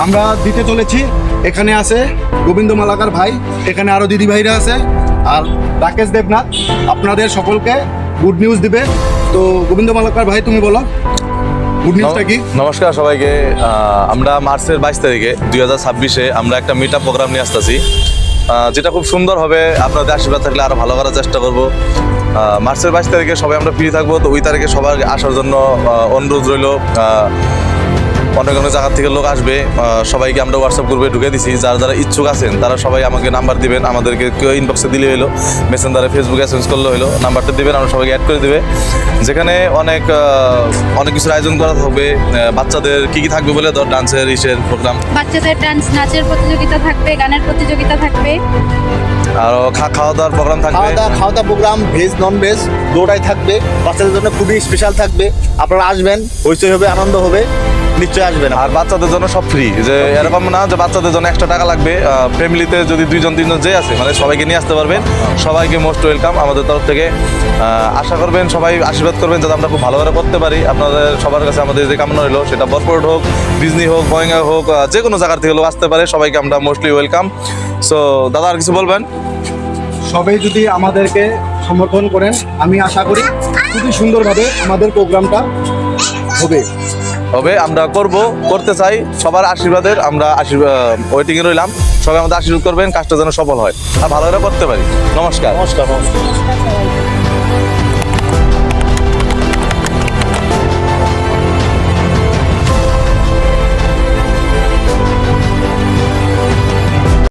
আমরা দিতে চলেছি। এখানে আছে গোবিন্দ মালাকার ভাই, এখানে আরো দিদি ভাইরা আছে, আর রাকেশ দেবনাথ আপনাদের সকলকে গুড নিউজ দিবে। তো গোবিন্দ মালাকার ভাই, তুমি বলো গুড নিউজটা কি? নমস্কার সবাইকে। আমরা মার্চের 22 তারিখে 2026-এ আমরা একটা মিট আপ প্রোগ্রাম নিয়ে আসতেছি, যেটা খুব সুন্দর হবে। আপনাদের আশীর্বাদ থাকলে আরো ভালো করার চেষ্টা করব। মার্চের 22 তারিখে সবাই আমরা ফ্রি থাকবো, তো ওই তারিখে সবার আসার জন্য অনুরোধ রইল। অনেক অনেক জায়গা থেকে লোক আসবে, সবাইকে আমরা হোয়াটসঅ্যাপ গ্রুপে ঢুকে দিছি। যারা যারা ইচ্ছুক আছেন তারা সবাই আমাকে নাম্বার দিবেন, আমাদেরকে কেউ ইনবক্সে দিলে হলো, মেসেঞ্জারে ফেসবুকে এসএমএস করলে হলো, নাম্বারটা দিবেন, আমরা সবাইকে অ্যাড করে দিবে। যেখানে অনেক কিছুর আয়োজন করা থাকবে। বাচ্চাদের কি থাকবে বলে, ধর ডান্সের প্রোগ্রাম, বাচ্চাদের ডান্স নাচের প্রতিযোগিতা থাকবে, গানের প্রতিযোগিতা থাকবে, আর খাওয়া দাওয়ার প্রোগ্রাম থাকবে। খাওয়া দাওয়া প্রোগ্রাম ভেজ নন ভেজ দুটোটাই থাকবে। বাচ্চাদের জন্য খুবই স্পেশাল থাকবে। আপনারা আসবেন, হইচই হবে, আনন্দ হবে, নিশ্চয়ই আসবেন। আর বাচ্চাদের জন্য সব ফ্রি, যে এরকম না যে বাচ্চাদের জন্য extra টাকা লাগবে। ফ্যামিলিতে যদি 2-3 জন যে আছে, মানে সবাইকে নিয়ে আসতে পারবেন। সবাইকে মোস্ট ওয়েলকাম আমাদের তরফ থেকে। আশা করবেন, সবাই আশীর্বাদ করবেন যাতে আমরা খুব ভালো করে করতে পারি। আপনাদের সবার কাছে আমাদের যে কামনা রইলো, সেটা বরপোর্ট হোক, ডিজনি হোক, গোয়েঙ্গা হোক, যে কোনো জায়গার থেকে লোক আসতে পারে, সবাইকে আমরা মোস্টলি ওয়েলকাম। সো দাদা, আর কিছু বলবেন? সবাই যদি আমাদেরকে সমর্থন করেন, আমি আশা করি খুবই সুন্দরভাবে আমাদের প্রোগ্রামটা হবে। আমরা করতে চাই। সবার আশীর্বাদের আমরা ওয়েটিংয়ে রইলাম। সবাই আমাদের আশীর্বাদ করবেন, কাজটা যেন সফল হয় আর ভালো করে করতে পারি। নমস্কার। নমস্কার।